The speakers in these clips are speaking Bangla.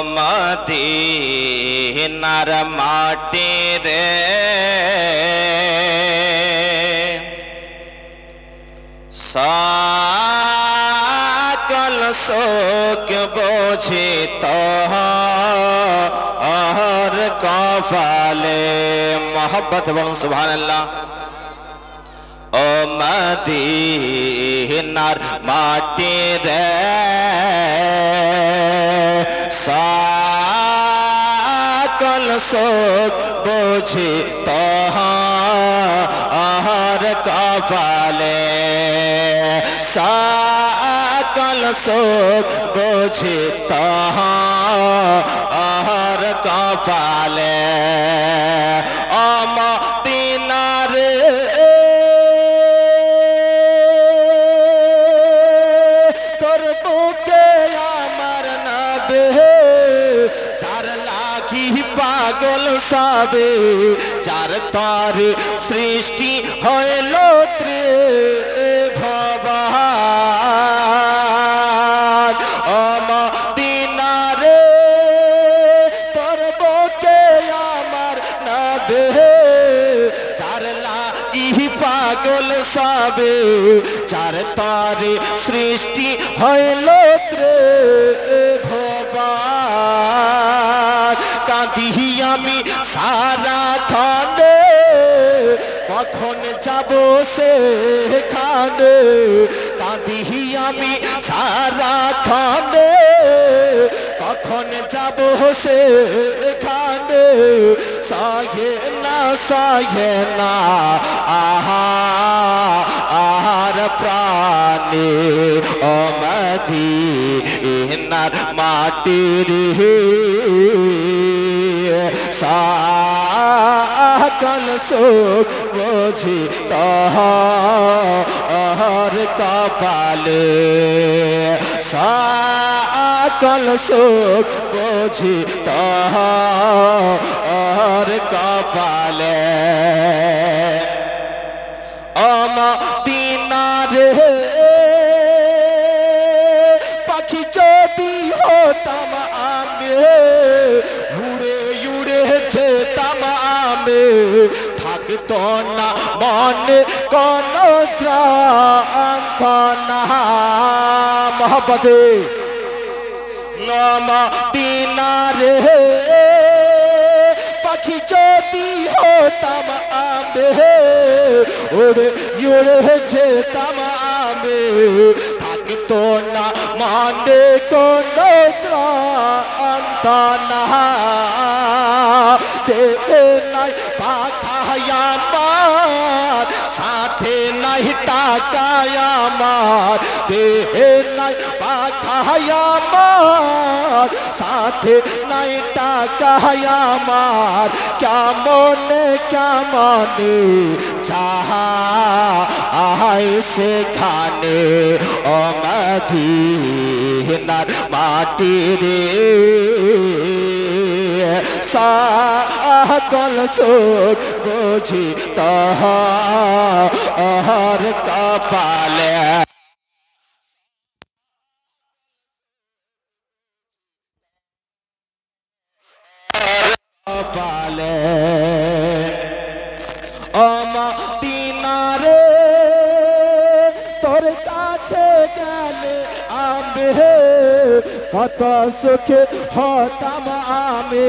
মদিনার মাটি রে সকল শোক বোঝে তোর কপালে মোহব্বত বলুন সুবহানাল্লাহ ও মদিনার মাটি রে সকল শোক বোঝে তোর কপালে সকল শোক বোঝে তোর কপালে ও মদিনার তোর বুকে আমার নবে চার লাখি পাগল সবে চার তার সৃষ্টি হইল ভগবান ও মদিনারে তোর বুকে আমার নবে চার লাখি পাগল সবে চার তার সৃষ্টি হইল ভগবান কাঁদি আমি সারা খানে কখন যাব সেখানে কাঁদি আমি সারা খানে কখন যাব সেখানে সাহে না আহার প্রাণে ও মদিনার মাটি রে সকল শোক বোঝি তোর কপালে সকল শোক বোঝি তোর কপালে ও মদিনারে পাখি যদি হতাম আমি উড়ে উড়ে যেতাম আমি থাকতো না মনে কোন যন্ত্রণা মোহব্বতে মদিনারে পাখি যদি হতাম আমি উড়ে উড়ে যেতাম আমি থাকতো না মনে কোন যন্ত্রণা দেহে নাই পাখায় আমার সাথে নাই টাকায় আমার দেহে নাই পাখায় আমার সাথে নাই টাকায় আমার কেমনে কেমনে চাহাই সেখানে ও মদিনার মাটি রে সকল শোক বুঝি তোর কপালে কপালে ও মদিনারে তোর কাছে গেলে আমি কত সুখে হতাম আমি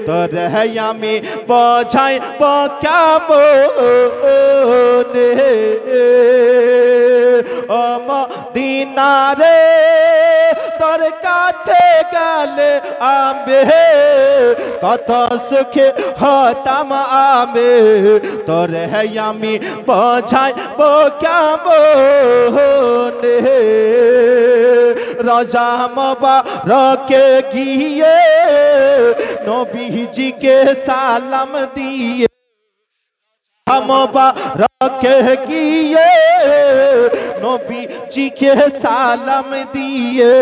তোর আমি বোঝাই কেমনে ও মদিনারে তোর কাছে গেলে আমি কত সুখে হতাম আমি তোর আমি বোঝাই কেমনে রোজা মুবারকে গিয়ে নবীজিকে সালাম দিয়ে মুবারকে গিয়ে নবীজিকে সালাম দিয়ে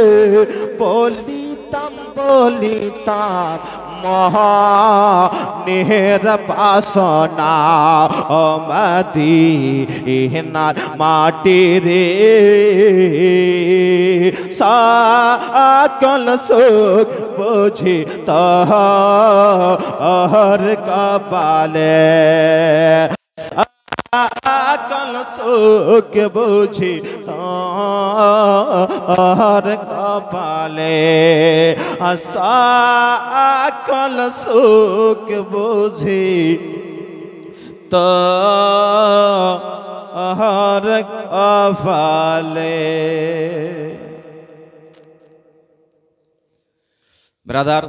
বলি বলিতাম বলিতাম মনের বাসনা ও মদিনার মাটি রে সকল সুখ বুঝি তোর কপালে সকল সুখ বুঝি তোর কপালে সকল সুখ বুঝি তোর কপালে। ব্রাদার